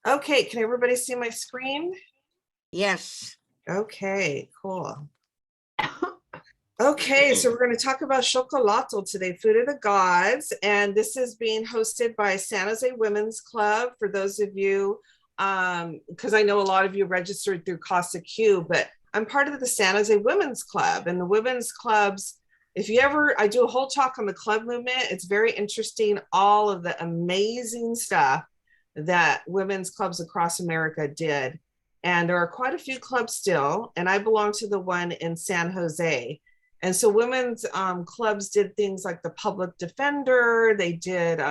Okay, can everybody see my screen? Yes. Okay, cool. Okay, so we're going to talk about Xocolatl today, Food of the Gods, and this is being hosted by San Jose Women's Club. For those of you, because I know a lot of you registered through CasaQ, but I'm part of the San Jose Women's Club, and the women's clubs, if you ever, I do a whole talk on the club movement. It's very interesting, all of the amazing stuff that women's clubs across America did. And there are quite a few clubs still, and I belong to the one in San Jose. And so women's clubs did things like the public defender. They did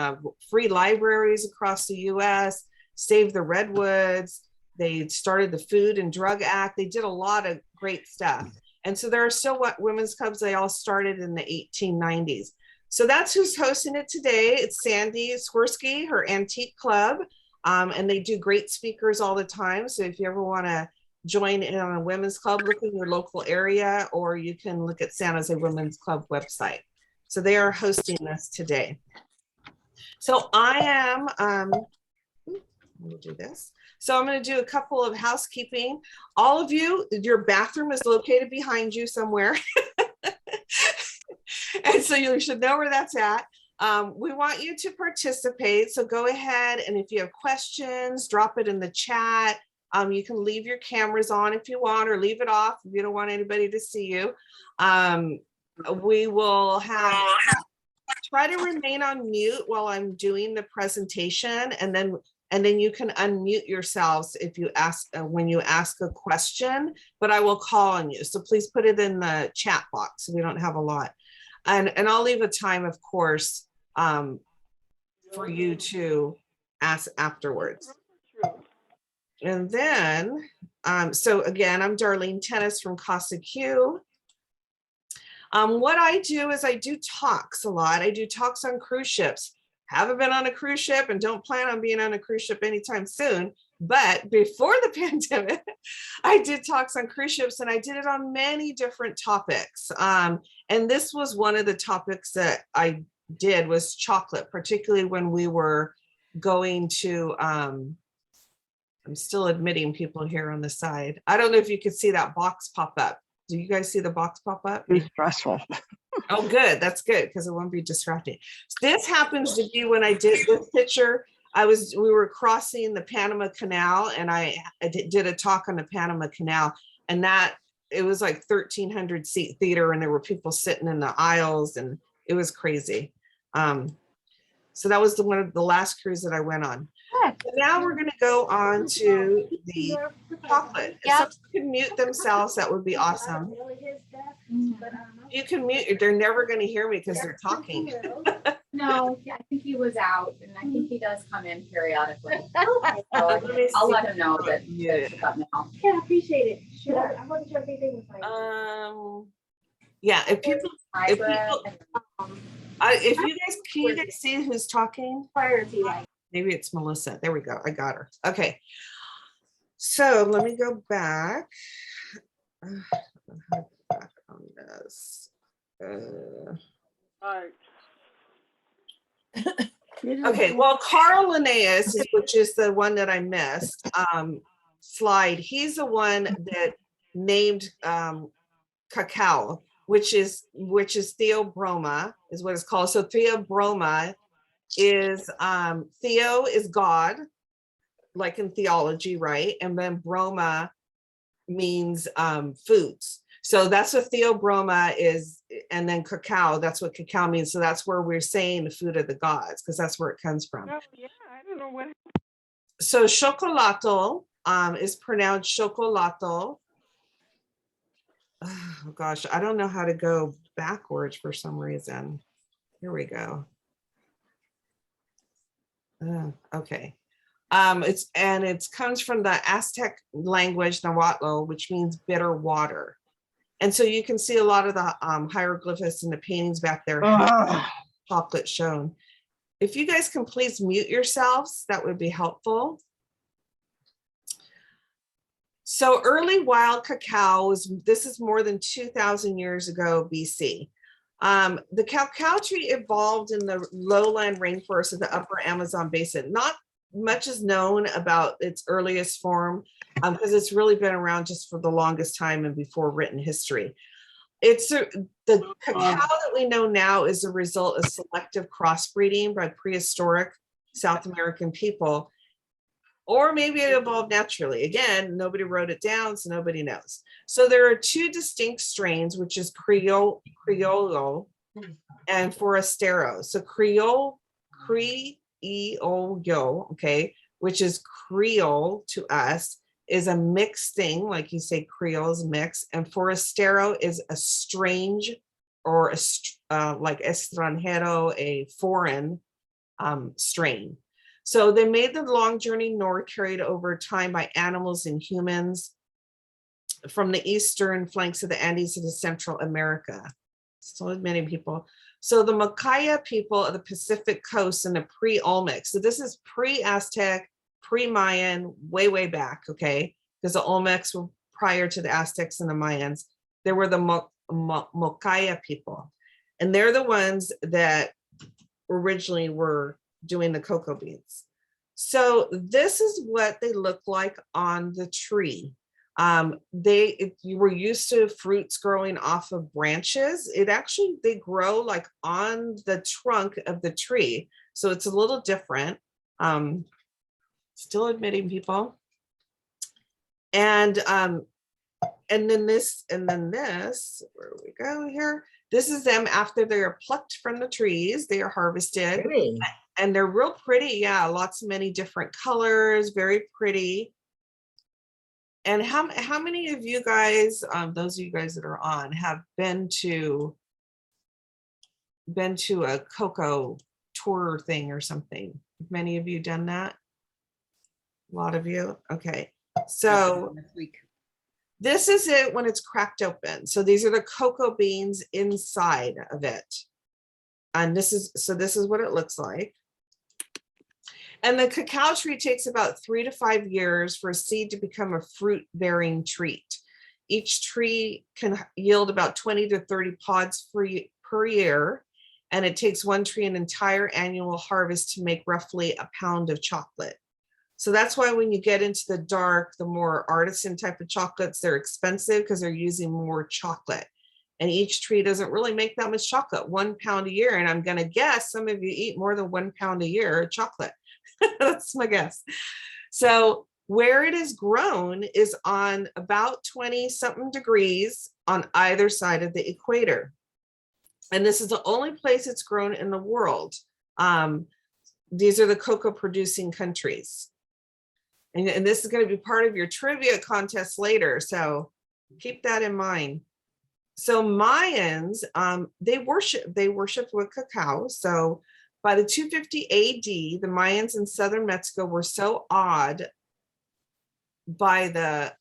free libraries across the US, Save the Redwoods. They started the Food and Drug Act. They did a lot of great stuff. And so there are still women's clubs. They all started in the 1890s. So that's who's hosting it today. It's Sandy Swirsky, her antique club. And they do great speakers all the time. So if you ever want to join in on a women's club, look in your local area, or you can look at San Jose Women's Club website. So they are hosting this today. So I am, let me do this. So I'm going to do a couple of housekeeping. All of you, your bathroom is located behind you somewhere. And so you should know where that's at. We want you to participate. So go ahead, and if you have questions, drop it in the chat. You can leave your cameras on if you want, or leave it off if you don't want anybody to see you. We will try to remain on mute while I'm doing the presentation, and then you can unmute yourselves if you ask when you ask a question, but I will call on you. So please put it in the chat box. We don't have a lot. And I'll leave a time, of course, for you to ask afterwards. And then, so again, I'm Darlene Tennis from CasaQ. What I do is I do talks a lot. I do talks on cruise ships. Haven't been on a cruise ship and don't plan on being on a cruise ship anytime soon. But before the pandemic, I did talks on cruise ships, and I did it on many different topics. And this was one of the topics that I did was chocolate, particularly when we were going to, I'm still admitting people here on the side. I don't know if you could see that box pop up. Do you guys see the box pop up? It's stressful. Oh, good. That's good, because it won't be distracting. This happens to be when I did this picture. We were crossing the Panama Canal, and I did a talk on the Panama Canal, and it was like 1,300 seat theater, and there were people sitting in the aisles, and it was crazy. So that was one of the last cruise that I went on. So now we're going to go on to the chocolate. If someone could mute themselves, that would be awesome. You can mute. They're never going to hear me because they're talking. No, I think he was out, and I think he does come in periodically. So I'll let him know that he's got now. Yeah, I appreciate it. Sure. I wasn't sure if anything was like. Yeah, if you guys can you guys see who's talking? Maybe it's Melissa. There we go. I got her. Okay. So let me go back. Back on this. Okay, well, Carl Linnaeus, which is the one that I missed, slide, he's the one that named CACAO, which is theobroma, is what it's called. So theobroma is theo is God, like in theology, right? And then broma means foods. So that's what theobroma is, and then cacao, that's what cacao means. So that's where we're saying the food of the gods, because that's where it comes from. Oh, yeah, I don't know what. So Xocolatl is pronounced Xocolatl. Oh gosh, I don't know how to go backwards for some reason. Here we go. Okay. It comes from the Aztec language, Nahuatl, which means bitter water. And so you can see a lot of the hieroglyphs and the paintings back there, chocolate shown. If you guys can please mute yourselves, that would be helpful. So early wild cacao, this is more than 2,000 years ago BC. The cacao tree evolved in the lowland rainforest of the upper Amazon basin, not much is known about its earliest form because it's really been around just for the longest time and before written history. The cacao that we know now is a result of selective crossbreeding by prehistoric South American people, or maybe it evolved naturally. Again, nobody wrote it down, so nobody knows. So there are two distinct strains, which is Criollo and Forastero. So Criollo, okay, which is Creole to us, is a mixed thing, like you say, Creole is mixed, and Forastero is a strange or like extranjero, a foreign strain. So they made the long journey north, carried over time by animals and humans from the eastern flanks of the Andes to Central America. Still many people. So the Macaya people of the Pacific coast and the pre-Olmec. So this is pre-Aztec, pre-Mayan, way back, okay? Because the Olmecs were prior to the Aztecs and the Mayans. There were the Macaya people. And they're the ones that originally were doing the cocoa beans. So this is what they look like on the tree. You were used to fruits growing off of branches. They grow like on the trunk of the tree. So it's a little different. Still admitting people. And then this, where do we go here? This is them after they are plucked from the trees. They are harvested. Really? And they're real pretty. Yeah, many different colors, very pretty. And how many of you guys, those of you guys that are on, have been to a cocoa tour thing or something? Many of you done that? A lot of you? Okay. So this is it when it's cracked open. So these are the cocoa beans inside of it. And this is what it looks like. And the cacao tree takes about 3 to 5 years for a seed to become a fruit-bearing tree. Each tree can yield about 20 to 30 pods per year, and it takes one tree an entire annual harvest to make roughly a pound of chocolate. So that's why when you get into the dark, the more artisan type of chocolates, they're expensive because they're using more chocolate. And each tree doesn't really make that much chocolate, 1 pound a year. And I'm going to guess some of you eat more than 1 pound a year of chocolate. That's my guess. So where it is grown is on about 20 something degrees on either side of the equator. And this is the only place it's grown in the world. These are the cocoa producing countries. And this is going to be part of your trivia contest later. So keep that in mind. So Mayans, they worshiped with cacao. So by the 250 AD, the Mayans in southern Mexico were so awed by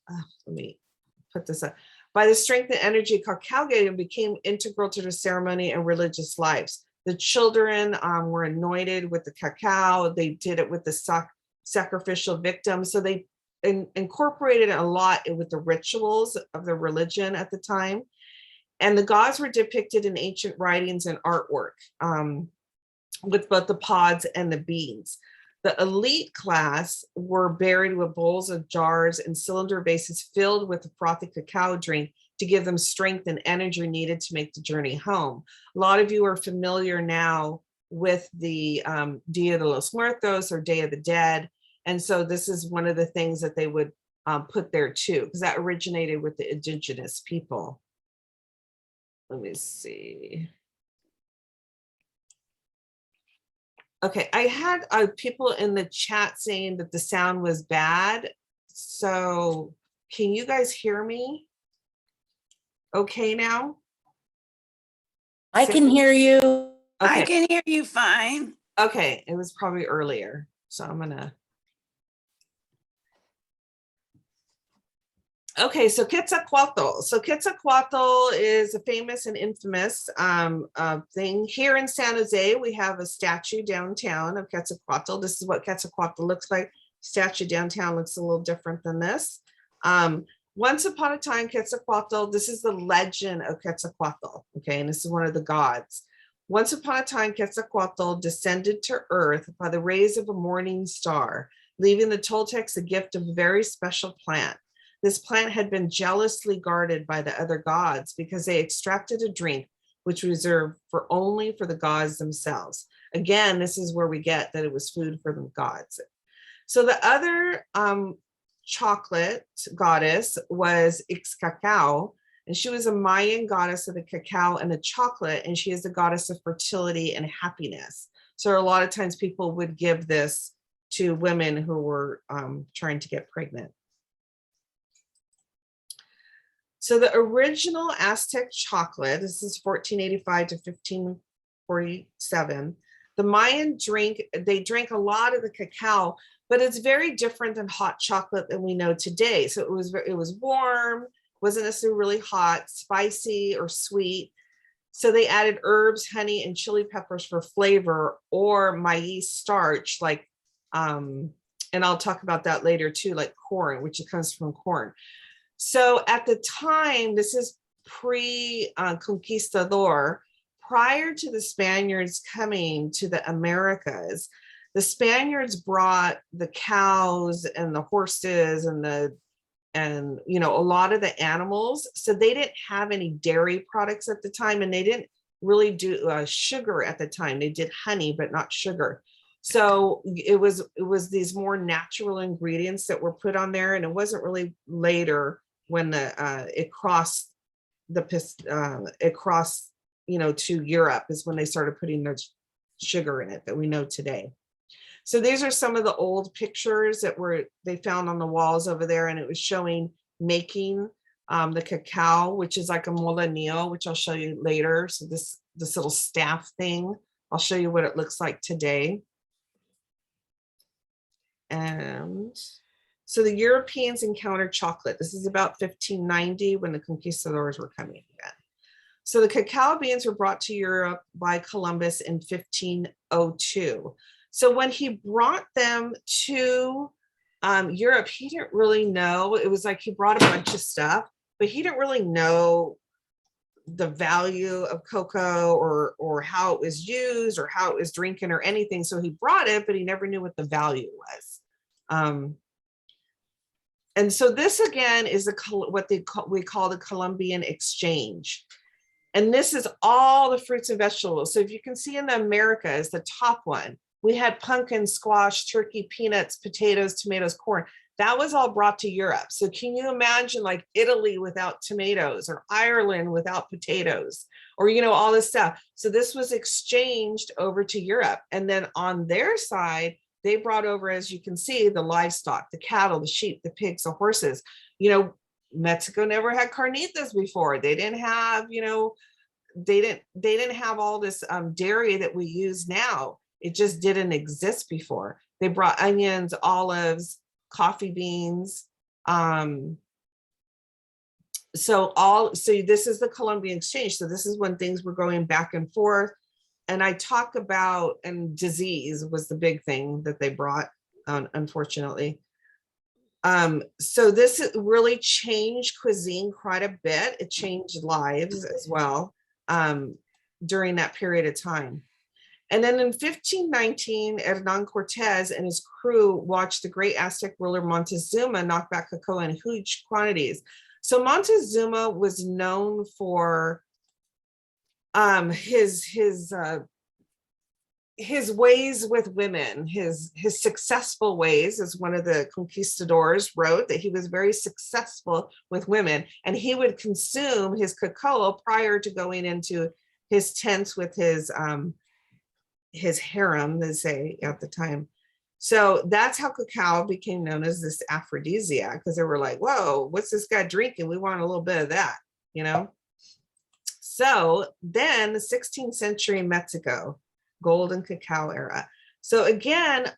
by the strength and energy cacao gave and became integral to their ceremony and religious lives. The children were anointed with the cacao. They did it with the sacrificial victims. So they incorporated a lot with the rituals of the religion at the time. And the gods were depicted in ancient writings and artwork. With both the pods and the beans. The elite class were buried with bowls of jars and cylinder bases filled with the frothy cacao drink to give them strength and energy needed to make the journey home. A lot of you are familiar now with the Dia de los Muertos or Day of the Dead. And so this is one of the things that they would put there too, because that originated with the indigenous people. Let me see. Okay, I had people in the chat saying that the sound was bad. So can you guys hear me? Okay now? I can hear you. Okay. I can hear you fine. Okay, it was probably earlier. So I'm gonna. Okay, so Quetzalcoatl. So Quetzalcoatl is a famous and infamous thing. Here in San Jose, we have a statue downtown of Quetzalcoatl. This is what Quetzalcoatl looks like. Statue downtown looks a little different than this. Once upon a time, Quetzalcoatl, this is the legend of Quetzalcoatl, okay? And this is one of the gods. Once upon a time, Quetzalcoatl descended to earth by the rays of a morning star, leaving the Toltecs a gift of a very special plant. This plant had been jealously guarded by the other gods because they extracted a drink which was reserved only for the gods themselves. Again, this is where we get that it was food for the gods. So the other chocolate goddess was CACAO, and she was a Mayan goddess of the cacao and the chocolate, and she is the goddess of fertility and happiness. So a lot of times people would give this to women who were trying to get pregnant. So the original Aztec chocolate, this is 1485 to 1547. The Mayan they drank a lot of the cacao, but it's very different than hot chocolate than we know today. So it was warm, wasn't necessarily really hot, spicy or sweet. So they added herbs, honey, and chili peppers for flavor, or maize starch, like, and I'll talk about that later too, like corn, which comes from corn. So at the time, this is pre-conquistador, prior to the Spaniards coming to the Americas, the Spaniards brought the cows and the horses and you know, a lot of the animals. So they didn't have any dairy products at the time, and they didn't really do sugar at the time. They did honey, but not sugar. So it was these more natural ingredients that were put on there, and it wasn't really later when it crossed you know, to Europe is when they started putting the sugar in it that we know today. So these are some of the old pictures that they found on the walls over there, and it was showing making the cacao, which is like a molinillo, which I'll show you later. So this little staff thing, I'll show you what it looks like today. And so the Europeans encountered chocolate. This is about 1590 when the conquistadors were coming in. So the cacao beans were brought to Europe by Columbus in 1502. So when he brought them to Europe, he didn't really know. It was like he brought a bunch of stuff, but he didn't really know the value of cocoa or how it was used or how it was drinking or anything. So he brought it, but he never knew what the value was. And so this again is what we call the Columbian exchange. And this is all the fruits and vegetables. So if you can see in the Americas, the top one, we had pumpkin, squash, turkey, peanuts, potatoes, tomatoes, corn. That was all brought to Europe. So can you imagine like Italy without tomatoes, or Ireland without potatoes, or, you know, all this stuff. So this was exchanged over to Europe. And then on their side, they brought over, as you can see, the livestock, the cattle, the sheep, the pigs, the horses. You know, Mexico never had carnitas before. They didn't have, you know, they didn't have all this dairy that we use now. It just didn't exist before. They brought onions, olives, coffee beans. So this is the Columbian exchange. So this is when things were going back and forth. And I talk about, and disease was the big thing that they brought, unfortunately. So this really changed cuisine quite a bit. It changed lives as well during that period of time. And then in 1519, Hernan Cortez and his crew watched the great Aztec ruler Montezuma knock back cacao in huge quantities. So Montezuma was known for his ways with women, his successful ways, as one of the conquistadors wrote, that he was very successful with women, and he would consume his cacao prior to going into his tents with his harem, they say at the time. So that's how cacao became known as this aphrodisiac, because they were like, whoa, what's this guy drinking? We want a little bit of that, you know? So then the 16th century Mexico, golden cacao era. So again,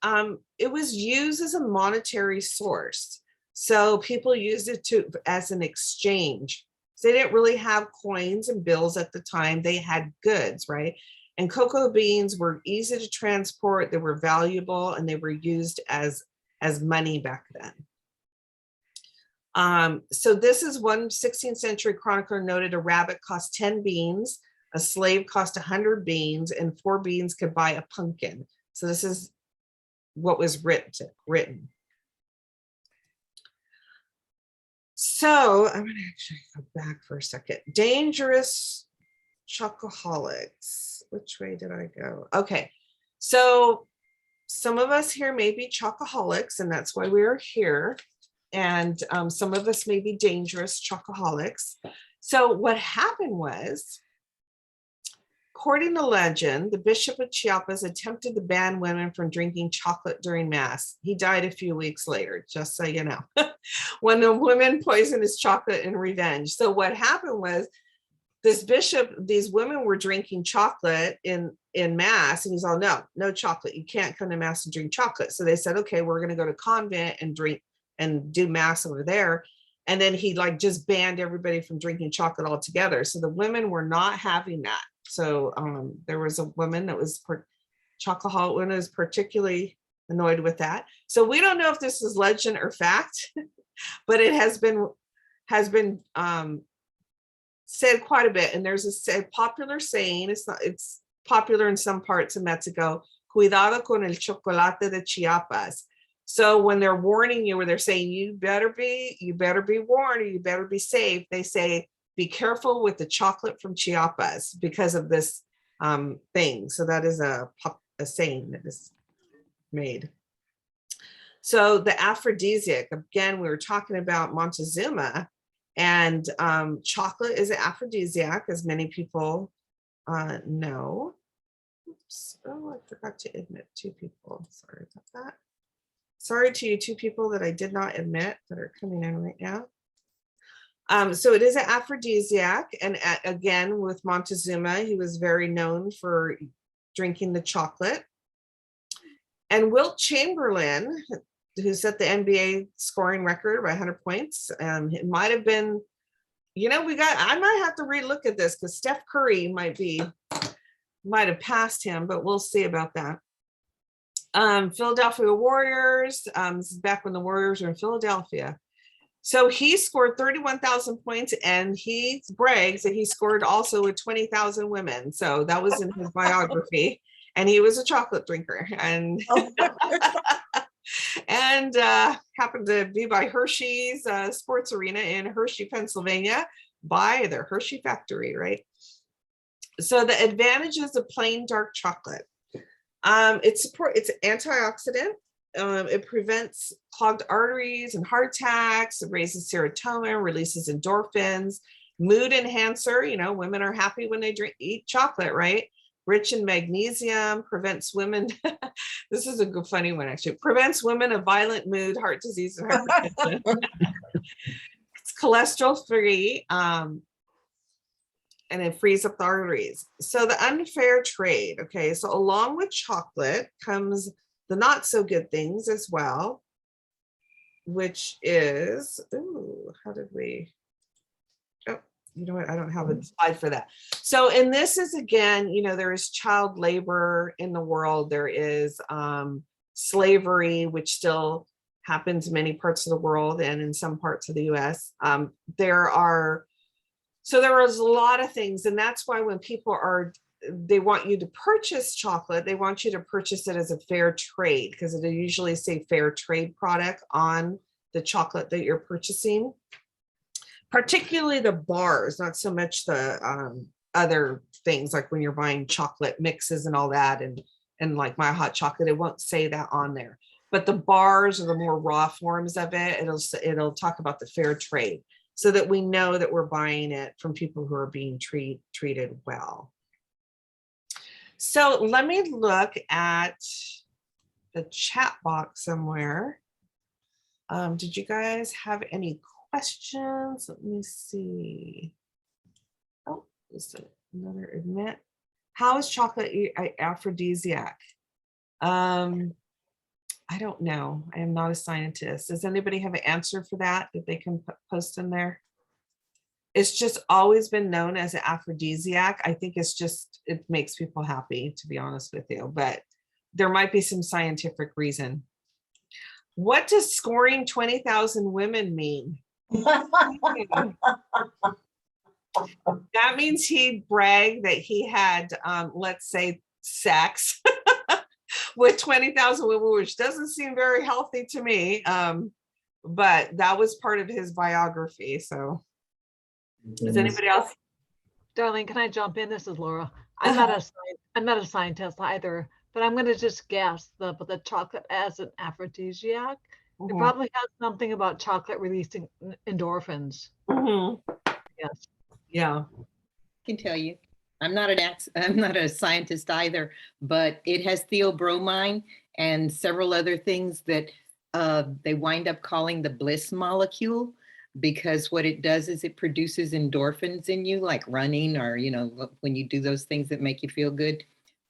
it was used as a monetary source. So people used it as an exchange. So they didn't really have coins and bills at the time. They had goods, right? And cocoa beans were easy to transport. They were valuable, and they were used as money back then. So this is one 16th century chronicler noted a rabbit cost 10 beans, A slave cost 100 beans, and 4 beans could buy a pumpkin. So this is what was written. So I'm going to actually go back for a second. Dangerous chocoholics. Which way did I go? Okay. So some of us here may be chocoholics, and that's why we're here. And some of us may be dangerous chocoholics. So what happened was, according to legend, the Bishop of Chiapas attempted to ban women from drinking chocolate during Mass. He died a few weeks later, just so you know, when the women poisoned his chocolate in revenge. So what happened was, this bishop, these women were drinking chocolate in Mass, and he's all, no chocolate. You can't come to Mass and drink chocolate. So they said, okay, we're going to go to convent and drink and do Mass over there. And then he like just banned everybody from drinking chocolate altogether. So the women were not having that. So there was a woman that was chocoholic, one was particularly annoyed with that. So we don't know if this is legend or fact, but it has been said quite a bit. And there's a popular saying, it's popular in some parts of Mexico, cuidado con el chocolate de Chiapas. So when they're warning you, or they're saying you better be warned, or you better be safe, they say, be careful with the chocolate from Chiapas because of this thing. So that is a saying that is made. So the aphrodisiac, again, we were talking about Montezuma, and chocolate is an aphrodisiac, as many people know. Oops. Oh, I forgot to admit 2 people. Sorry about that. Sorry to you 2 people that I did not admit that are coming in right now. So it is an aphrodisiac. And again, with Montezuma, he was very known for drinking the chocolate. And Wilt Chamberlain, who set the NBA scoring record by 100 points, it might have been, I might have to relook at this because Steph Curry might have passed him, but we'll see about that. Philadelphia Warriors, this is back when the Warriors were in Philadelphia. So he scored 31,000 points, and he brags that he scored also with 20,000 women. So that was in his biography, and he was a chocolate drinker, and and happened to be by Hershey's sports arena in Hershey, Pennsylvania, by the Hershey factory, right? So the advantages of plain dark chocolate. It's antioxidant. It prevents clogged arteries and heart attacks. It raises serotonin, releases endorphins. Mood enhancer. Women are happy when they eat chocolate, right? Rich in magnesium, prevents women. This is a good, funny one, actually. Prevents women of violent mood, heart disease, and hypertension. It's cholesterol free. And it frees up the arteries. So the unfair trade, okay, so along with chocolate comes the not so good things as well, which is, how did we, you know what, I don't have a slide for that. So, and this is, again, there is child labor in the world. There is slavery, which still happens in many parts of the world and in some parts of the US. So there was a lot of things, and that's why when people they want you to purchase chocolate, they want you to purchase it as a fair trade, because it'll usually say fair trade product on the chocolate that you're purchasing, particularly the bars, not so much the other things, like when you're buying chocolate mixes and all that, and like my hot chocolate, it won't say that on there. But the bars are the more raw forms of it. It'll talk about the fair trade, so that we know that we're buying it from people who are being treated well. So let me look at the chat box somewhere. Did you guys have any questions? Let me see. Oh, just another admit. How is chocolate aphrodisiac? I don't know. I am not a scientist. Does anybody have an answer for that they can post in there? It's just always been known as an aphrodisiac. I think it makes people happy, to be honest with you, but there might be some scientific reason. What does scoring 20,000 women mean? That means he bragged that he had, let's say, sex with 20,000 women, which doesn't seem very healthy to me. But that was part of his biography. So does anybody else? Darlene, can I jump in? This is Laura. I'm not a scientist either, but I'm going to just guess the chocolate as an aphrodisiac. It Mhm. probably has something about chocolate releasing endorphins. Mhm. Yes. Yeah. Can tell you. I'm not a scientist either, but it has theobromine and several other things that they wind up calling the bliss molecule, because what it does is it produces endorphins in you, like running, or when you do those things that make you feel good.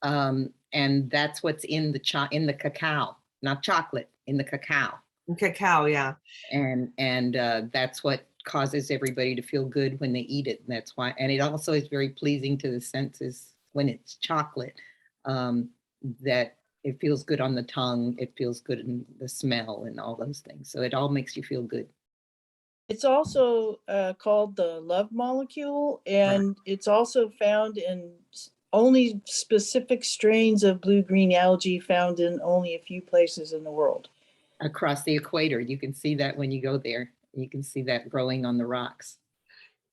And that's what's in the cacao, not chocolate, in the cacao. Cacao, yeah. And that's what causes everybody to feel good when they eat it. And that's why, and it also is very pleasing to the senses when it's chocolate, that it feels good on the tongue, it feels good in the smell and all those things. So it all makes you feel good. It's also called the love molecule, and it's also found in only specific strains of blue-green algae found in only a few places in the world. Across the equator, you can see that when you go there. You can see that growing on the rocks.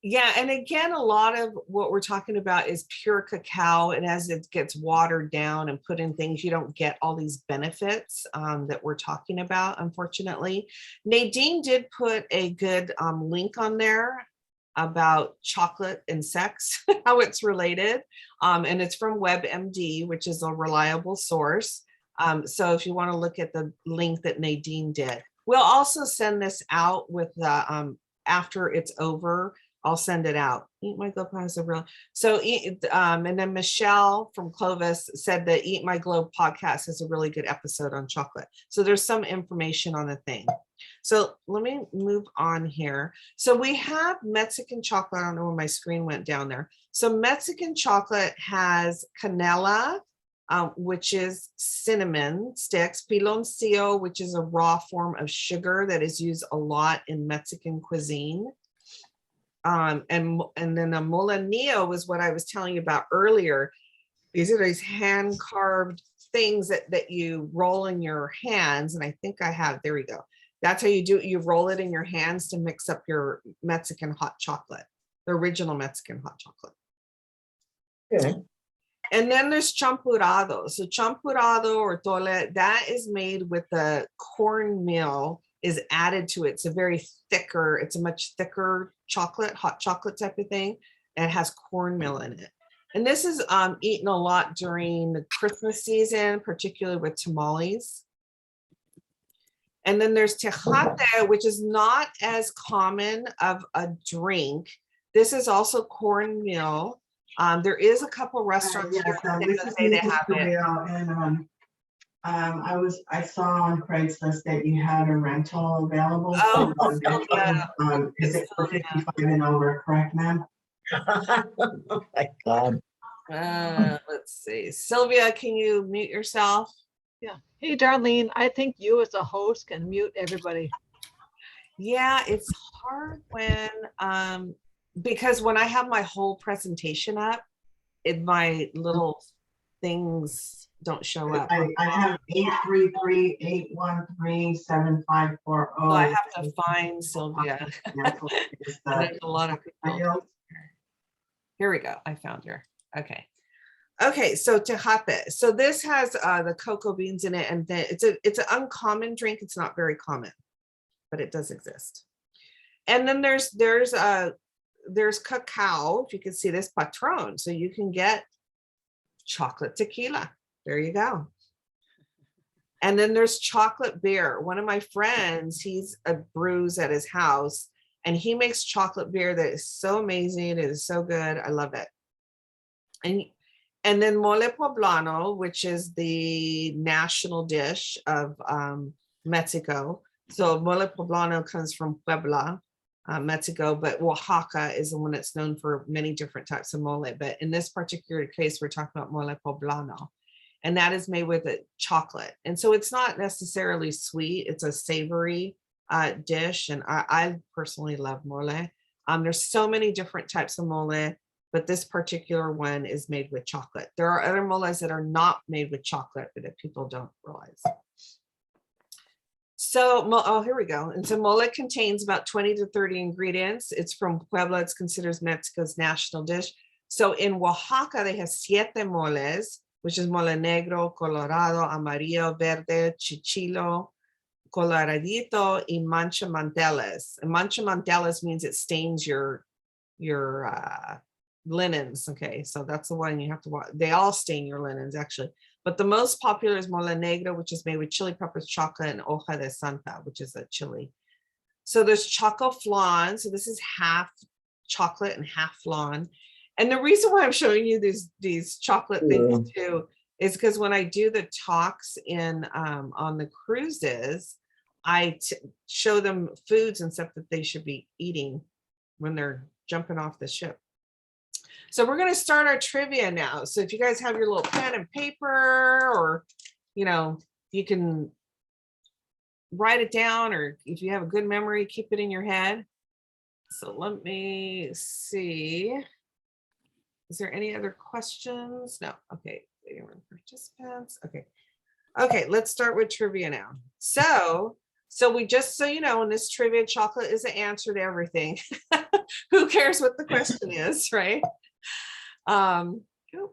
Yeah, and again, a lot of what we're talking about is pure cacao, and as it gets watered down and put in things, you don't get all these benefits that we're talking about, unfortunately. Nadine did put a good link on there about chocolate and sex, how it's related, and it's from WebMD, which is a reliable source. So if you want to look at the link that Nadine did, we'll also send this out with the after it's over. I'll send it out. Eat My Globe has a real. So, and then Michelle from Clovis said that Eat My Globe podcast is a really good episode on chocolate. So there's some information on the thing. So let me move on here. So we have Mexican chocolate. I don't know where my screen went down there. So Mexican chocolate has canela, which is cinnamon sticks, piloncillo, which is a raw form of sugar that is used a lot in Mexican cuisine. And then a molinillo was what I was telling you about earlier. These are these hand carved things that you roll in your hands. And I think I have, there we go. That's how you do it. You roll it in your hands to mix up your Mexican hot chocolate, the original Mexican hot chocolate. Okay. And then there's champurrado. So champurrado or tole, that is made with the cornmeal is added to it. It's a very thicker, it's a much thicker chocolate, hot chocolate type of thing. And it has cornmeal in it. And this is eaten a lot during the Christmas season, particularly with tamales. And then there's tejate, which is not as common of a drink. This is also cornmeal. There is a couple restaurants here that say they have it. And I saw on Craigslist that you had a rental available. Oh, Is it for 55 and over, correct, ma'am? Oh my God. Let's see. Sylvia, can you mute yourself? Yeah. Hey, Darlene, I think you as a host can mute everybody. Yeah, it's hard when, because when I have my whole presentation up, my little things don't show up. I have 833-813-7540. So I have to find Sylvia. There's a lot of people. Here we go. I found her. Okay. Okay, so tejate. So this has the cocoa beans in it, and then it's an uncommon drink. It's not very common, but it does exist. And then there's cacao. If you can see this, Patron. So you can get chocolate tequila. There you go. And then there's chocolate beer. One of my friends, he's a brews at his house, and he makes chocolate beer that is so amazing. It is so good. I love it. And then mole poblano, which is the national dish of Mexico. So mole poblano comes from Puebla, Mexico, but Oaxaca is the one that's known for many different types of mole. But in this particular case, we're talking about mole poblano. And that is made with chocolate. And so it's not necessarily sweet. It's a savory dish. And I personally love mole. There's so many different types of mole, but this particular one is made with chocolate. There are other moles that are not made with chocolate, but that people don't realize. So, oh, here we go. And so mole contains about 20 to 30 ingredients. It's from Puebla. It's considered Mexico's national dish. So in Oaxaca, they have siete moles, which is mole negro, colorado, amarillo, verde, chichilo, coloradito, y mancha manteles. And mancha manteles means it stains your linens. Okay, so that's the one you have to watch. They all stain your linens, actually. But the most popular is mole negro, which is made with chili peppers, chocolate, and hoja de santa, which is a chili. So there's choco flan. So this is half chocolate and half flan. And the reason why I'm showing you these chocolate things too is because when I do the talks in on the cruises, I show them foods and stuff that they should be eating when they're jumping off the ship. So we're going to start our trivia now. So if you guys have your little pen and paper, or, you know, you can write it down, or if you have a good memory, keep it in your head. So let me see. Is there any other questions? No. Okay. Participants. Okay. Okay. Let's start with trivia now. So we just, so you know, in this trivia, chocolate is the answer to everything. Who cares what the question is, right? Oh,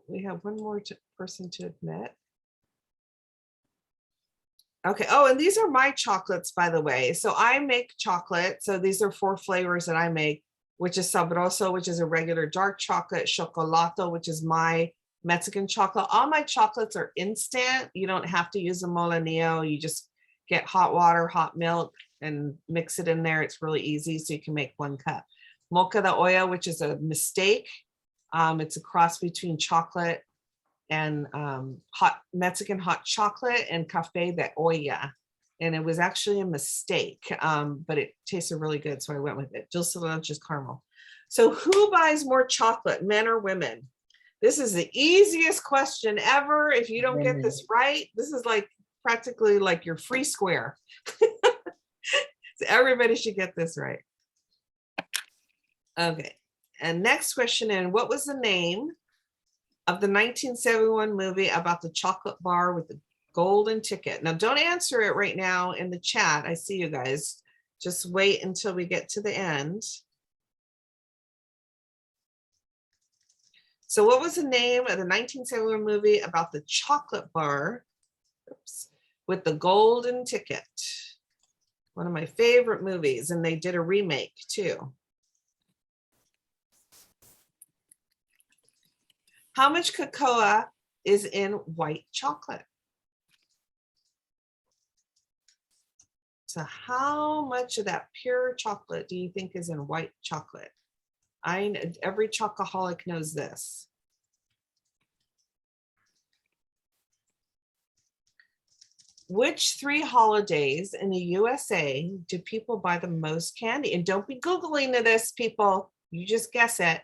we have one more person to admit. Okay. Oh, and these are my chocolates, by the way. So I make chocolate. So these are 4 flavors that I make, which is sabroso, which is a regular dark chocolate, Xocolatl, which is my Mexican chocolate. All my chocolates are instant. You don't have to use a molenillo. You just get hot water, hot milk, and mix it in there. It's really easy. So you can make 1 cup. Mocha de olla, which is a mistake. It's a cross between chocolate and hot Mexican hot chocolate and café de olla. And it was actually a mistake, but it tasted really good. So I went with it. Dulce de leche is caramel. So who buys more chocolate, men or women? This is the easiest question ever. If you don't get this right, this is like practically like your free square. So everybody should get this right. Okay. And next question, and what was the name of the 1971 movie about the chocolate bar with the golden ticket? Now, don't answer it right now in the chat. I see you guys. Just wait until we get to the end. So what was the name of the 1971 movie about the chocolate bar with the golden ticket? One of my favorite movies, and they did a remake too. How much cocoa is in white chocolate? So how much of that pure chocolate do you think is in white chocolate? Every chocoholic knows this. Which 3 holidays in the USA do people buy the most candy? And don't be Googling this, people. You just guess it.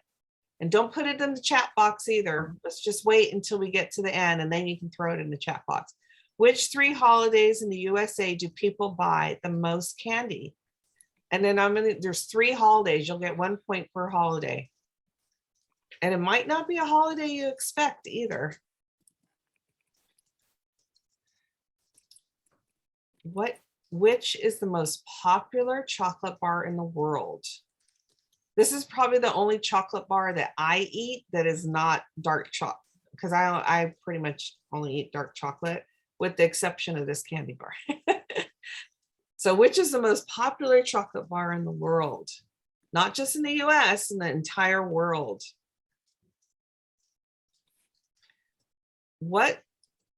And don't put it in the chat box either. Let's just wait until we get to the end, and then you can throw it in the chat box. Which 3 holidays in the USA do people buy the most candy? And then there's 3 holidays. You'll get 1 point per holiday. And it might not be a holiday you expect either. Which is the most popular chocolate bar in the world? This is probably the only chocolate bar that I eat that is not dark chocolate, because I pretty much only eat dark chocolate, with the exception of this candy bar. So which is the most popular chocolate bar in the world? Not just in the US, in the entire world. What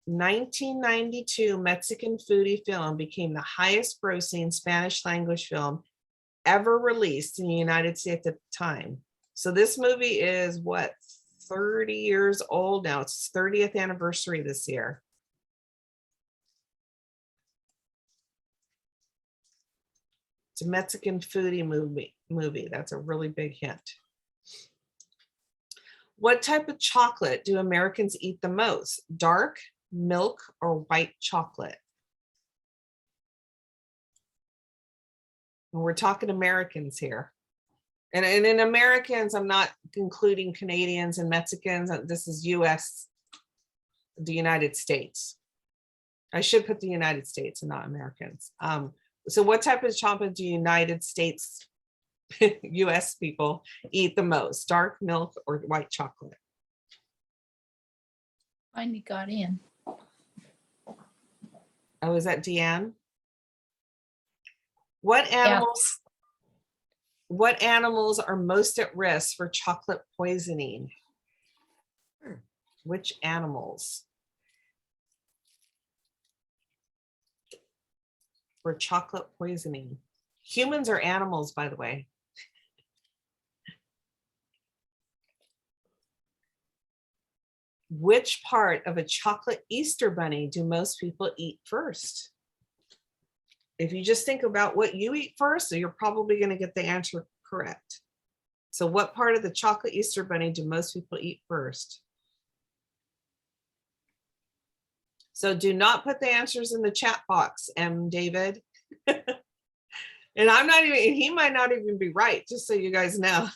1992 Mexican foodie film became the highest grossing Spanish language film ever released in the United States at the time? So this movie is what, 30 years old now. It's 30th anniversary this year. It's a Mexican foodie movie. That's a really big hint. What type of chocolate do Americans eat the most? Dark, milk, or white chocolate? And we're talking Americans here. And in Americans, I'm not including Canadians and Mexicans. This is US, the United States. I should put the United States and not Americans. So what type of chocolate do United States, US people eat the most? Dark milk or white chocolate? Finally got in. Oh, is that Deanne? What animals? What animals are most at risk for chocolate poisoning? Which animals? For chocolate poisoning. Humans are animals, by the way. Which part of a chocolate Easter bunny do most people eat first? If you just think about what you eat first, so you're probably going to get the answer correct. So what part of the chocolate Easter bunny do most people eat first? So do not put the answers in the chat box, David. And I'm not even, he might not even be right, just so you guys know.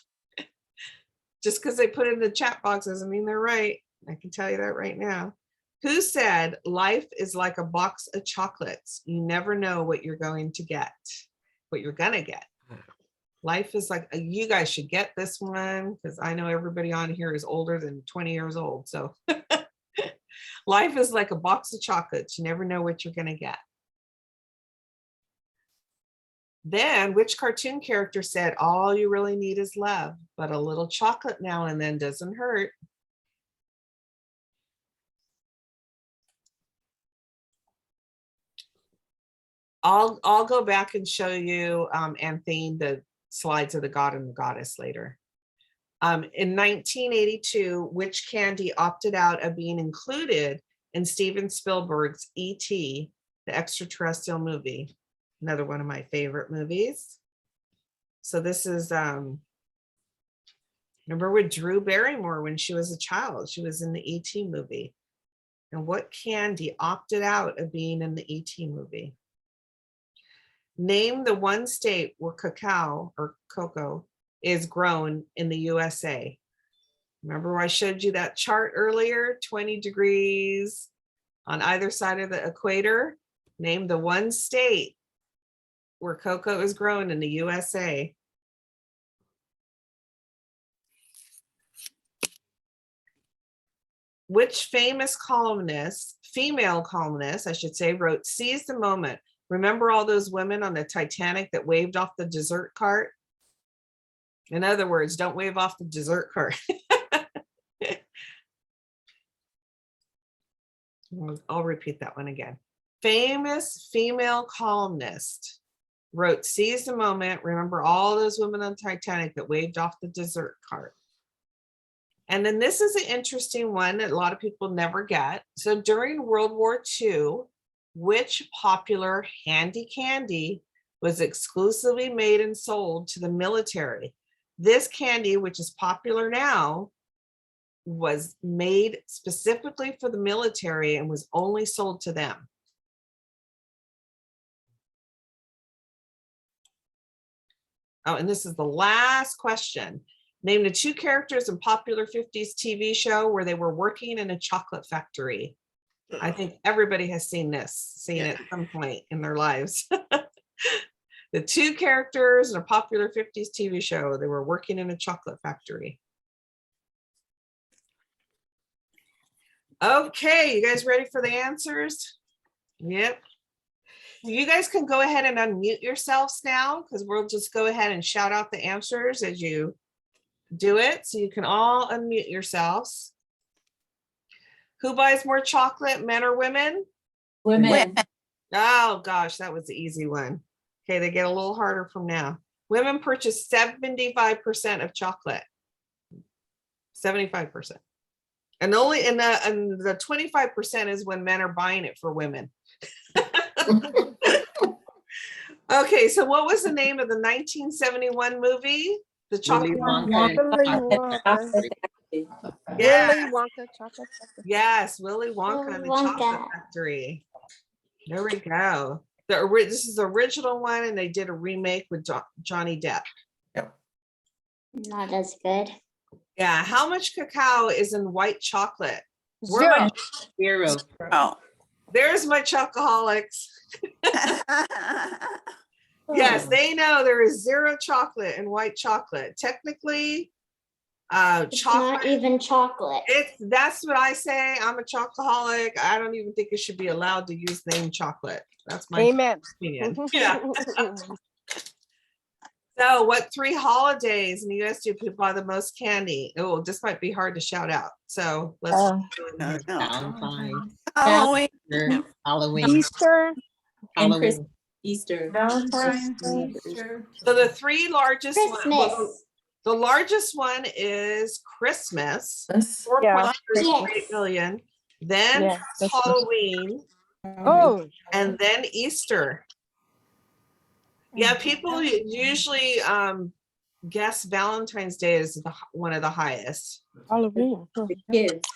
Just because they put it in the chat box doesn't mean they're right. I can tell you that right now. Who said life is like a box of chocolates? You never know what you're going to get, what you're gonna get. Life is like, you guys should get this one because I know everybody on here is older than 20 years old. So life is like a box of chocolates. You never know what you're gonna get. Then which cartoon character said, all you really need is love, but a little chocolate now and then doesn't hurt? I'll go back and show you, Anthony, the slides of the God and the Goddess later. In 1982, which candy opted out of being included in Steven Spielberg's E.T., the extraterrestrial movie? Another one of my favorite movies. So this is, remember with Drew Barrymore when she was a child, she was in the E.T. movie. And what candy opted out of being in the E.T. movie? Name the one state where cacao or cocoa is grown in the USA. Remember I showed you that chart earlier, 20 degrees on either side of the equator? Name the one state where cocoa is grown in the USA. Which famous columnist, female columnist, I should say, wrote "Seize the Moment"? Remember all those women on the Titanic that waved off the dessert cart? In other words, don't wave off the dessert cart. I'll repeat that one again. Famous female columnist wrote "Seize the Moment." Remember all those women on the Titanic that waved off the dessert cart. And then this is an interesting one that a lot of people never get. So during World War II, which popular handy candy was exclusively made and sold to the military? This candy, which is popular now, was made specifically for the military and was only sold to them. Oh, and this is the last question. Name the two characters in popular 50s TV show where they were working in a chocolate factory. I think everybody has seen it at some point in their lives. The two characters in a popular 50s TV show, they were working in a chocolate factory. Okay, you guys ready for the answers? Yep. You guys can go ahead and unmute yourselves now because we'll just go ahead and shout out the answers as you do it. So you can all unmute yourselves. Who buys more chocolate, men or women? Women. Oh gosh, that was the easy one. Okay, they get a little harder from now. Women purchase 75% of chocolate. 75%. And only in the 25% is when men are buying it for women. Okay, so what was the name of the 1971 movie? The chocolate Yeah. Willy Wonka chocolate factory. Yes, Willy Wonka and the Chocolate Factory. There we go. This is the original one, and they did a remake with Johnny Depp. Yep. Not as good. Yeah, how much cacao is in white chocolate? Where am I- Zero. Oh. There's my chocoholics. Yes, they know there is 0 chocolate in white chocolate. Technically, It's not chocolate, even chocolate. that's what I say. I'm a chocoholic. I don't even think it should be allowed to use the name chocolate. That's my opinion. Yeah. So what 3 holidays in the US do people buy the most candy? Oh, this might be hard to shout out. So let's Valentine's. Halloween. Halloween. Easter. Halloween. Easter. So the 3 largest Christmas. the largest one is Christmas, Yeah. 4.38 million. Then Yeah, that's Halloween, Oh, and then Easter. Yeah, people usually guess Valentine's Day is one of the highest. Halloween. Kids.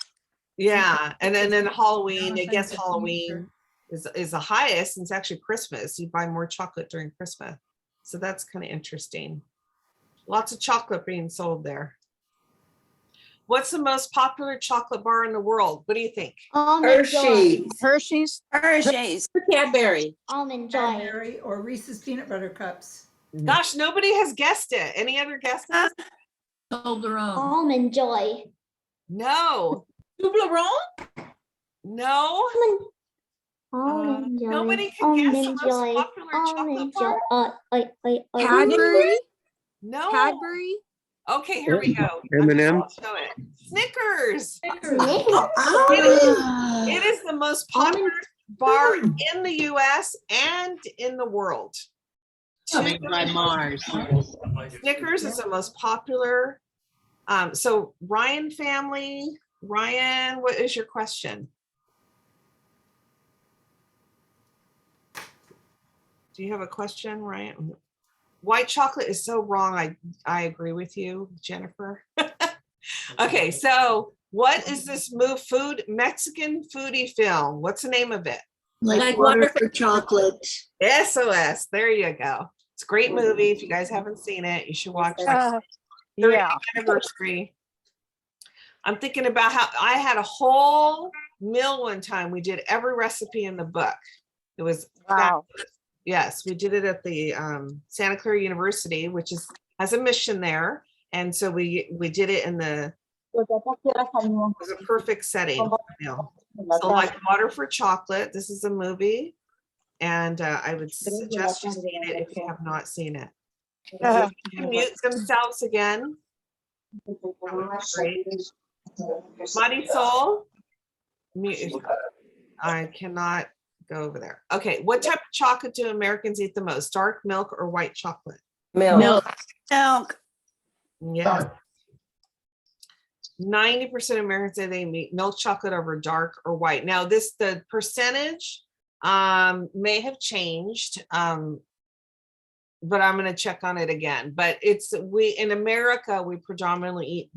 Yeah, and then Halloween, they guess Halloween is the highest, and it's actually Christmas. You buy more chocolate during Christmas. So that's kind of interesting. Lots of chocolate being sold there. What's the most popular chocolate bar in the world? What do you think? Almond Joy. Hershey's. Hershey's. Cadbury. Almond Joy. Cadbury or Reese's peanut butter cups. Gosh, nobody has guessed it. Any other guesses? Toblerone. Almond Joy. No, Toblerone? no. Almond Joy. Nobody can guess the Almond most Joy. popular Almond chocolate Joy. bar. Cadbury. No. Cadbury. Okay, here we go. M&M. I'll show it. Snickers. Oh. It is the most popular bar in the US and in the world. Made by Mars. Snickers is the most popular. So Ryan family, Ryan, what is your question? Do you have a question, Ryan? White chocolate is so wrong. I agree with you, Jennifer. Okay, so what is this Mexican foodie film? What's the name of it? Like water for chocolate. SOS. There you go. It's a great movie. If you guys haven't seen it, you should watch it. 30th Yeah. anniversary. I'm thinking about how I had a whole meal one time. We did every recipe in the book. It was Wow. fabulous. Yes, we did it at the Santa Clara University, which has a mission there. And so we did it in it was a perfect setting. You know. So like Water for Chocolate, this is a movie. And I would suggest you see it if you have not seen it. So you can mute themselves again. Great. Marisol, mute. I cannot go over there. Okay, what type of chocolate do Americans eat the most? Dark milk or white chocolate? Milk. Milk. Yeah. 90% of Americans say they eat milk chocolate over dark or white. Now the percentage may have changed, but I'm going to check on it again. But in America, we predominantly eat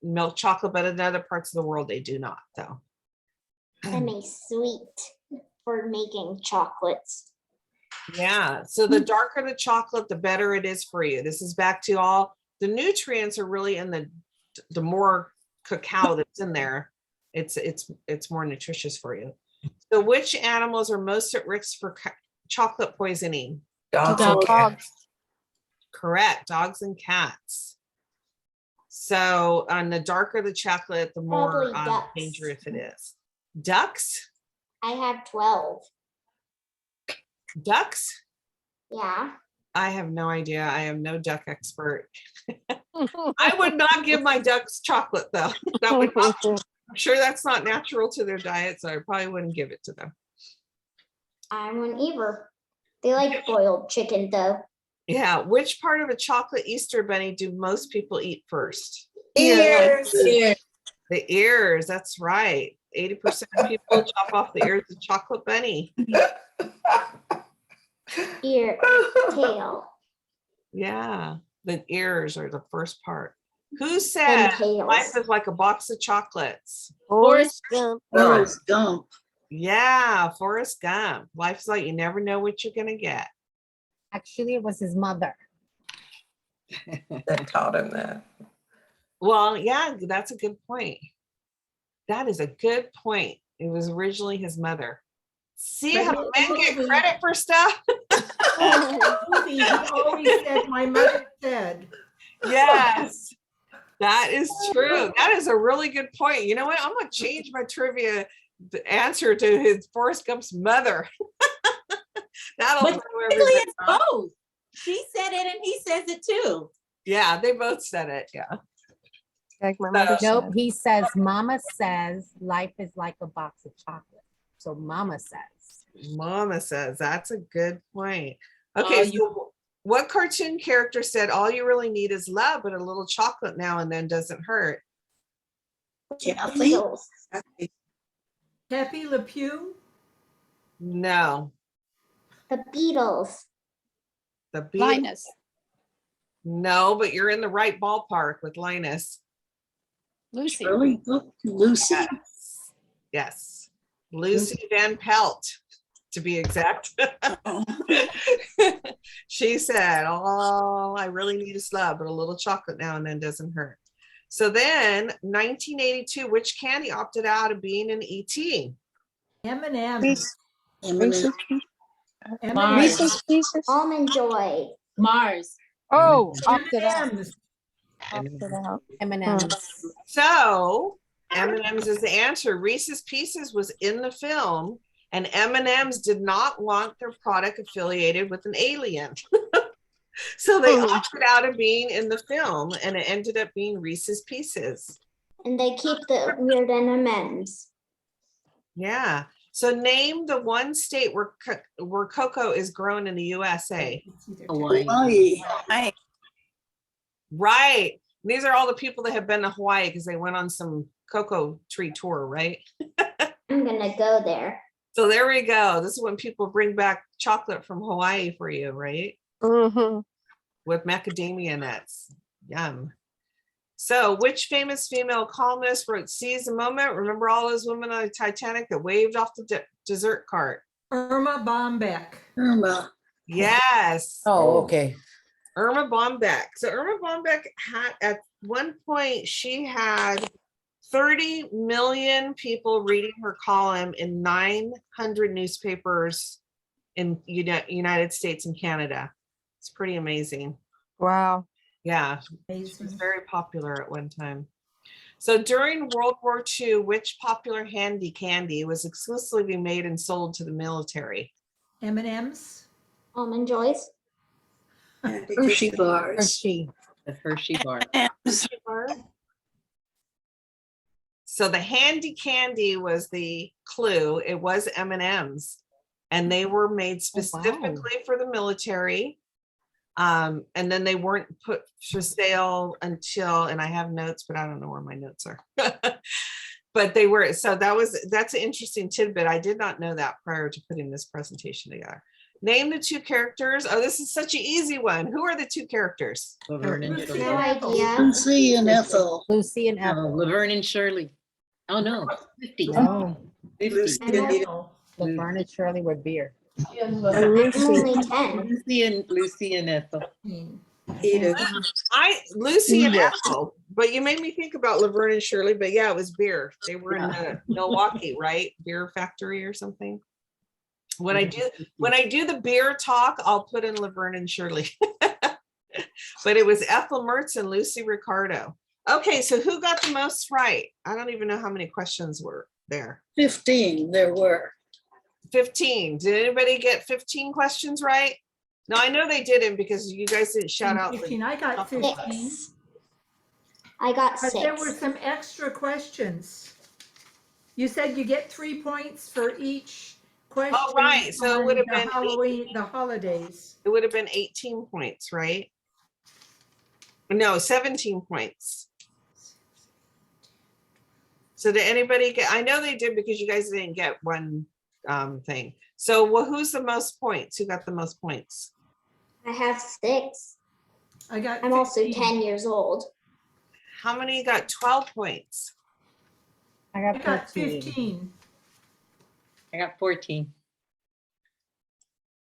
milk chocolate, but in other parts of the world, they do not, though. Semi-sweet for making chocolates. Yeah, so the darker the chocolate, the better it is for you. This is back to all the nutrients are really in the more cacao that's in there. It's more nutritious for you. So which animals are most at risk for chocolate poisoning? Dogs. Correct, dogs and cats. So on the darker the chocolate, the more Probably ducks. dangerous it is. Ducks? I have 12. Ducks? Yeah. I have no idea. I am no duck expert. I would not give my ducks chocolate though. That would not, I'm sure that's not natural to their diet, so I probably wouldn't give it to them. I wouldn't either. They like boiled chicken though. Yeah, which part of a chocolate Easter bunny do most people eat first? Ears. The ears, that's right. 80% of people chop off the ears of chocolate bunny. Ear, tail, Yeah, the ears are the first part. Who said and tails. life is like a box of chocolates? Forrest Gump. Forrest Gump. Yeah, Forrest Gump. Life's like you never know what you're gonna get. Actually, it was his mother. that taught him that. Well, yeah, that's a good point. That is a good point. It was originally his mother. See But how in men get movie- credit for stuff? Movie, he always said, "My mother said." Yes, that is true. That is a really good point. You know what? I'm going to change my trivia answer to his Forrest Gump's mother. That'll But throw technically everybody it's off. both. She said it and he says it too. Yeah, they both said it. Yeah. Like my mother So- Nope, he says, Mama says life is like a box of chocolate. So Mama says. Mama says that's a good point. Okay, you- so what cartoon character said all you really need is love, but a little chocolate now and then doesn't hurt? Kathy? Beatles. Pepe Le Pew. No, The Beatles. the Beatles. Linus. No, but you're in the right ballpark with Linus. Lucy. Really? Lucy? Yes. Yes. Lucy Van Pelt, to be exact. She said, "Oh, I really need a slab, but a little chocolate now and then doesn't hurt." So then, 1982, which candy opted out of being an ET? M&M's. M&M. M&M's. Reese's Pieces. Almond Joy. Mars. Oh, opted out. M&M's. Opted out. M&M's. So M&M's is the answer. Reese's Pieces was in the film, and M&M's did not want their product affiliated with an alien. So they opted out of being in the film, and it ended up being Reese's Pieces. And they keep the weird M&Ms. Yeah. So name the one state where cocoa is grown in the USA. Hawaii. Hawaii. Right. Right. These are all the people that have been to Hawaii because they went on some cocoa tree tour, right? I'm gonna go there. So there we go. This is when people bring back chocolate from Hawaii for you, right? Mm-hmm. With macadamia nuts. Yum. So which famous female columnist wrote Seize the Moment? Remember all those women on the Titanic that waved off the dessert cart? Irma Bombeck. Irma. Yes. Oh, okay. Irma Bombeck. So Irma Bombeck had, at one point, she had 30 million people reading her column in 900 newspapers in United States and Canada. It's pretty amazing. Wow. Yeah, she was very popular at one time. So during World War II, which popular handy candy was exclusively made and sold to the military? M&M's. Almond Joys. Hershey bars. Hershey. The Hershey bar. So the handy candy was the clue. It was M&M's, and they were made specifically for the military. And then they weren't put for sale until, and I have notes, but I don't know where my notes are. But they were, so that's an interesting tidbit. I did not know that prior to putting this presentation together. Name the two characters. Oh, this is such an easy one. Who are the two characters? Laverne and Lucy Shirley. No and Ethel. idea. Lucy and Ethel. Lucy and Oh, Ethel. Laverne and Shirley. Oh no, 50. Oh, 50. And Ethel. Laverne and Shirley were beer. I'm only 10. Lucy and Ethel. Lucy and Ethel, but you made me think about Laverne and Shirley, but yeah, it was beer. They were in Milwaukee, right? Beer factory or something. When I do the beer talk, I'll put in Laverne and Shirley. But it was Ethel Mertz and Lucy Ricardo. Okay, so who got the most right? I don't even know how many questions were there. 15 there were. 15. Did anybody get 15 questions right? No, I know they didn't because you guys didn't shout out. 15. I got 15. 6. I got But 6. there were some extra questions. You said you get 3 points for each question. Oh, right. So it would have been Halloween, the holidays. It would have been 18 points, right? No, 17 points. So did anybody get, I know they did because you guys didn't get one thing. So well, who's the most points? Who got the most points? I have 6. I got I'm also 15. 10 years old. How many got 12 points? I I got got 15. 15. I got 14.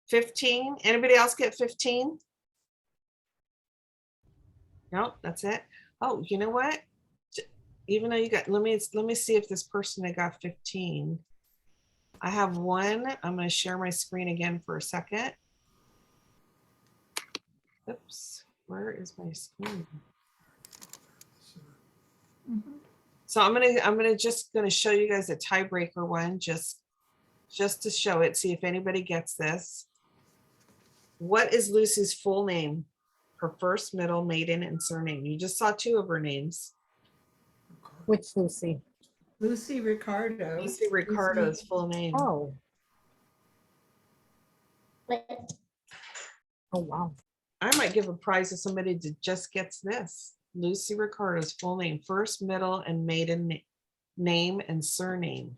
15? Anybody else get 15? No, that's it. Oh, you know what? Even though you got, let me see if this person that got 15. I have one. I'm going to share my screen again for a second. Oops, where is my screen? So I'm gonna show you guys a tiebreaker one, just to show it, see if anybody gets this. What is Lucy's full name? Her first, middle, maiden, and surname. You just saw 2 of her names. Which Lucy? Lucy Ricardo. Lucy Ricardo's full name. Oh. Oh, wow. I might give a prize to somebody that just gets this. Lucy Ricardo's full name, first, middle, and maiden name and surname.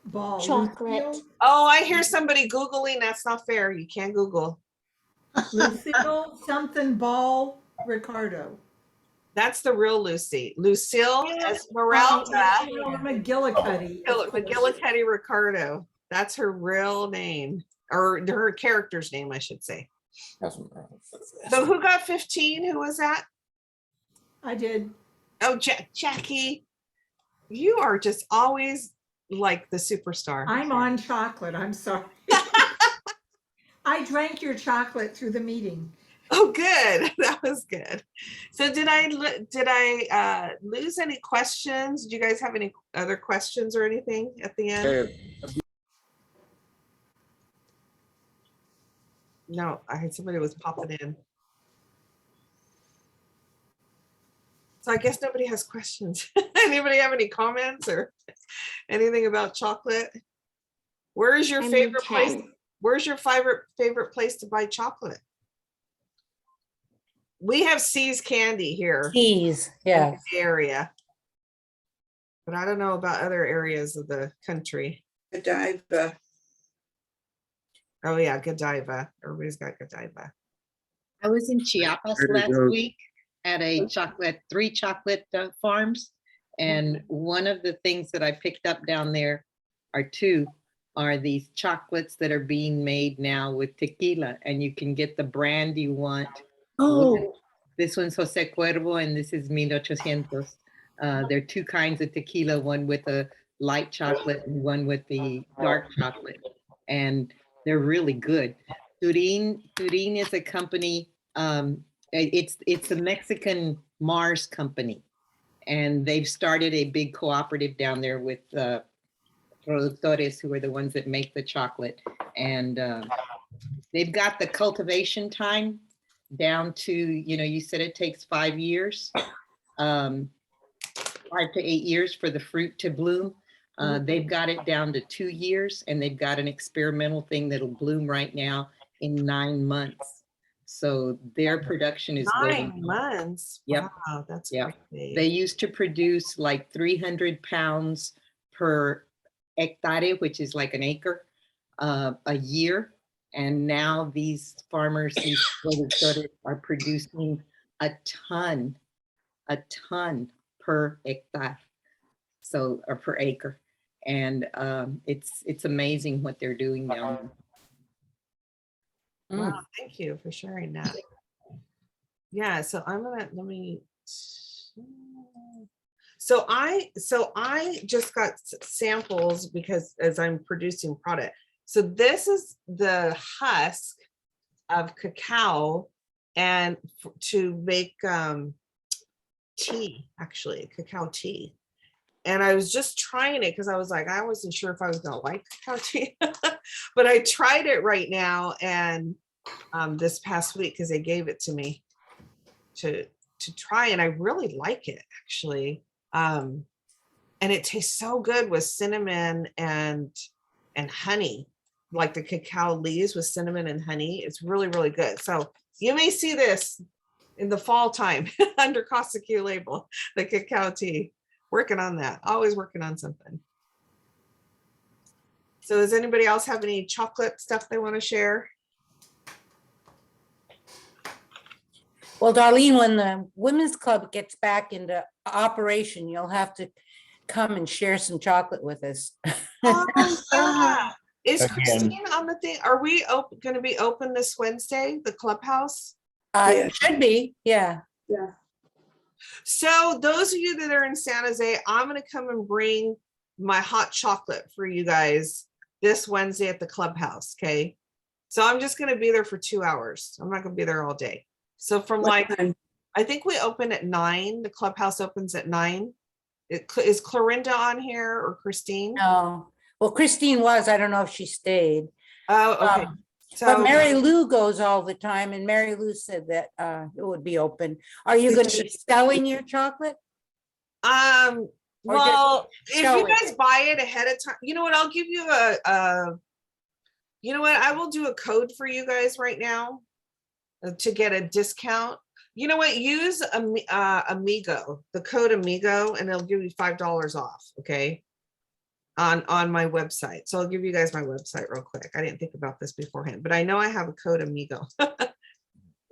Ball. Chocolate. Lucille, Oh, I hear somebody Googling. That's not fair. You can't Google. Lucille something Ball Ricardo. That's the real Lucy. Lucille Esmeralda McGillicuddy. McGillicuddy Ricardo. That's her real name, or her character's name, I should say. So who got 15? Who was that? I did. Oh, Jackie. You are just always like the superstar. I'm on chocolate. I'm sorry. I drank your chocolate through the meeting. Oh, good. That was good. So did I lose any questions? Did you guys have any other questions or anything at the end? No, I had somebody was popping in. So I guess nobody has questions. Anybody have any comments or anything about chocolate? Where is your favorite place? Where's your favorite place to buy chocolate? We have C's Candy here. C's, yeah. In the area. But I don't know about other areas of the country. Godiva. Oh yeah, Godiva. Everybody's got Godiva. I was in Chiapas last week at a three chocolate farms. And one of the things that I picked up down there are these chocolates that are being made now with tequila, and you can get the brand you want. Oh, This one's Jose Cuervo and this is 1800. There are 2 kinds of tequila, one with a light chocolate and one with the dark chocolate. And they're really good. Turin is a company, it's a Mexican Mars company. And they've started a big cooperative down there with productores, who are the ones that make the chocolate. And they've got the cultivation time down to, you said it takes 5 years, 5 to 8 years for the fruit to bloom. They've got it down to 2 years, and they've got an experimental thing that'll bloom right now in 9 months. So their production is 9 months. Yep. Wow, that's Yep. great. They used to produce like 300 pounds per hectare, which is like an acre, a year. And now these farmers, these productores are producing a ton per hectare, or per acre. And it's amazing what they're doing now. Wow, thank you for sharing that. Yeah, so so I just got samples because as I'm producing product. So this is the husk of cacao and to make tea, actually cacao tea. And I was just trying it because I was like, I wasn't sure if I was gonna like cacao tea, but I tried it right now and this past week because they gave it to me to try, and I really like it actually. And it tastes so good with cinnamon and honey, like the cacao leaves with cinnamon and honey. It's really, really good. So you may see this in the fall time under CasaQ label, the cacao tea. Working on that, always working on something. So does anybody else have any chocolate stuff they want to share? Well, Darlene, when the women's club gets back into operation, you'll have to come and share some chocolate with us. Oh, yeah. Is Again. Christine on the thing? Are we going to be open this Wednesday, the clubhouse? It should be, yeah. Yeah. So those of you that are in San Jose, I'm gonna come and bring my hot chocolate for you guys this Wednesday at the clubhouse, okay? So I'm just gonna be there for 2 hours. I'm not gonna be there all day. So from like, I think we open at 9, the clubhouse opens at 9. Is Clorinda on here or Christine? No, well, Christine was, I don't know if she stayed. Oh, okay. But Mary Lou goes all the time, and Mary Lou said that it would be open. Are you going to be selling your chocolate? Well, if you guys buy it ahead of time, you know what? I'll give you you know what? I will do a code for you guys right now to get a discount. You know what? Use Amigo, the code Amigo, and it'll give you $5 off. Okay. On my website. So I'll give you guys my website real quick. I didn't think about this beforehand, but I know I have a code Amigo.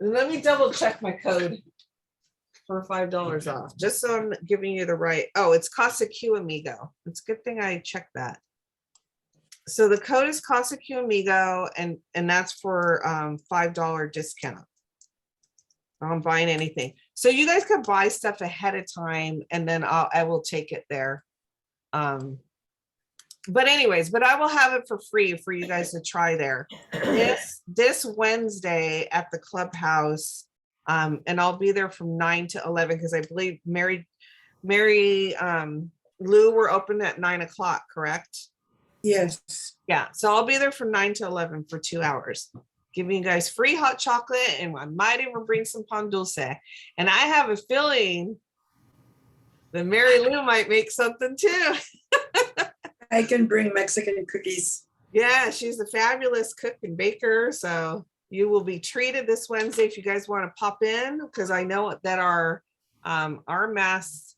Let me double check my code for $5 off, just so I'm giving you the right. Oh, it's CasaQ Amigo. It's a good thing I checked that. So the code is CasaQ Amigo, and that's for $5 discount on buying anything. So you guys can buy stuff ahead of time, and then I will take it there. But anyways, but I will have it for free for you guys to try there this Wednesday at the clubhouse. And I'll be there from 9 to 11 because I believe Mary Lou, we're open at 9 o'clock, correct? Yes. Yeah, so I'll be there from 9 to 11 for 2 hours, giving you guys free hot chocolate, and I might even bring some pan dulce. And I have a feeling that Mary Lou might make something too. I can bring Mexican cookies. Yeah, she's a fabulous cook and baker. So you will be treated this Wednesday if you guys want to pop in, because I know that our mask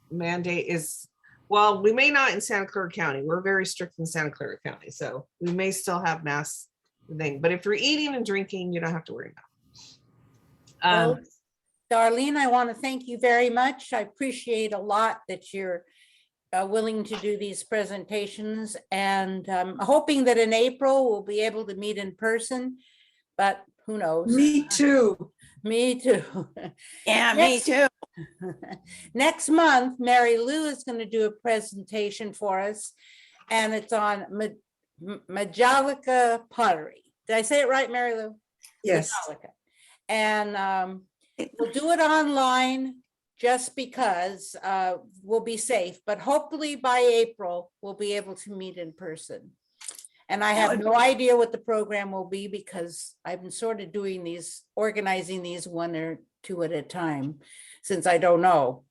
mandate is, well, we may not in Santa Clara County. We're very strict in Santa Clara County, so we may still have masks thing. But if you're eating and drinking, you don't have to worry about it. Well, Darlene, I want to thank you very much. I appreciate a lot that you're willing to do these presentations, and I'm hoping that in April we'll be able to meet in person, but who knows? Me too. Me too. Yeah, me too. Next month, Mary Lou is going to do a presentation for us, and it's on Majolica pottery. Did I say it right, Mary Lou? Yes. Majolica. And we'll do it online just because we'll be safe, but hopefully by April, we'll be able to meet in person. And I have no idea what the program will be because I've been sort of doing these, organizing these 1 or 2 at a time, since I don't know.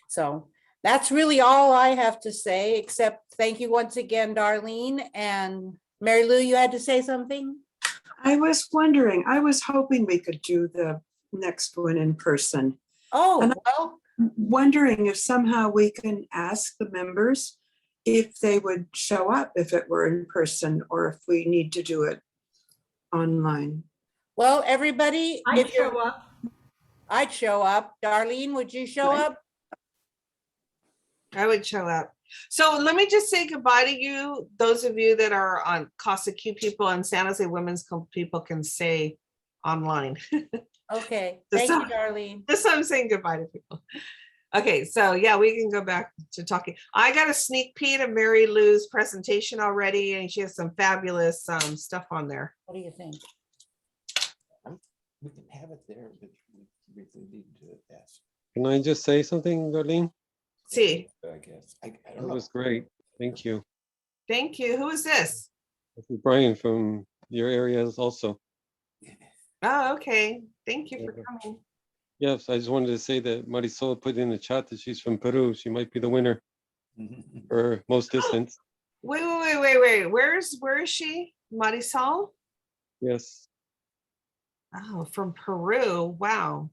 So that's really all I have to say, except thank you once again, Darlene. And Mary Lou, you had to say something? I was wondering, I was hoping we could do the next one in person. Oh, and well, I'm wondering if somehow we can ask the members if they would show up if it were in person, or if we need to do it online. well, everybody, I'd show up. I'd show up. Darlene, would you show up? I would show up. So let me just say goodbye to you. Those of you that are on CasaQ people and San Jose Women's people can say online. Okay, thank you, Darlene. Just I'm saying goodbye to people. Okay, so yeah, we can go back to talking. I got a sneak peek of Mary Lou's presentation already, and she has some fabulous stuff on there. What do you think? We can have it there, but we really need to ask. Can I just say something, Darlene? See. I guess. I That don't know. was great. Thank you. Thank you. Who is this? This is Brian from your areas also. Oh, okay. Thank you for coming. Yes, I just wanted to say that Marisol put in the chat that she's from Peru. She might be the winner for most distance. Wait. Where is she? Marisol? Yes. Oh, from Peru. Wow.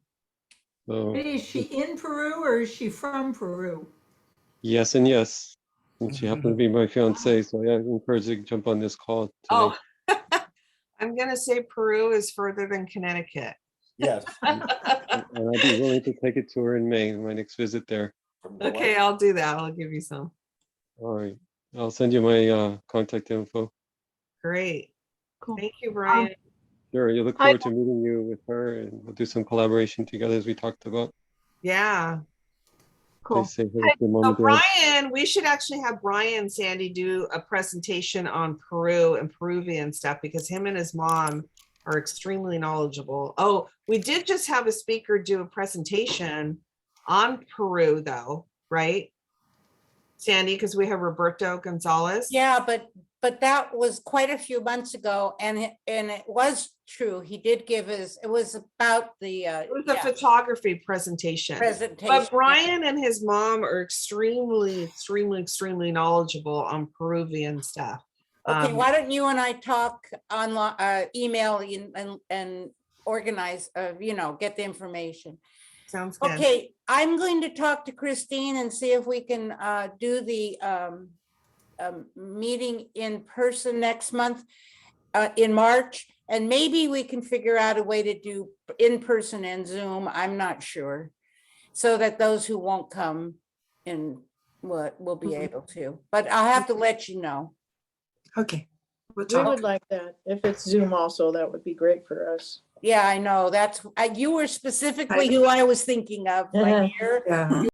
So, Is she in Peru or is she from Peru? yes and yes. And she happened to be my fiance, so I encourage her to jump on this call today. Oh, I'm gonna say Peru is further than Connecticut. Yes. And I'll be willing to take it to her in May, my next visit there. Okay, I'll do that. I'll give you some. All right. I'll send you my contact info. Great. Cool. Thank you, Brian. Sure, you look forward to meeting you with her, and we'll do some collaboration together as we talked about. Yeah. Cool. Please say hey to your mom So and dad. Brian, we should actually have Brian and Sandy do a presentation on Peru and Peruvian stuff because him and his mom are extremely knowledgeable. Oh, we did just have a speaker do a presentation on Peru though, right? Sandy, because we have Roberto Gonzalez. Yeah, but that was quite a few months ago, and it was true. He did give us, it was about the It was a photography presentation. But Brian and his mom are extremely, extremely, extremely knowledgeable on Peruvian stuff. Okay, why don't you and I talk on email and organize, get the information. Sounds good. Okay, I'm going to talk to Christine and see if we can do the meeting in person next month in March. And maybe we can figure out a way to do in person and Zoom. I'm not sure. So that those who won't come in will be able to. But I'll have to let you know. Okay. We would like that. If it's Zoom also, that would be great for us. Yeah, I know. That's you were specifically who I was thinking of, my dear. Yeah.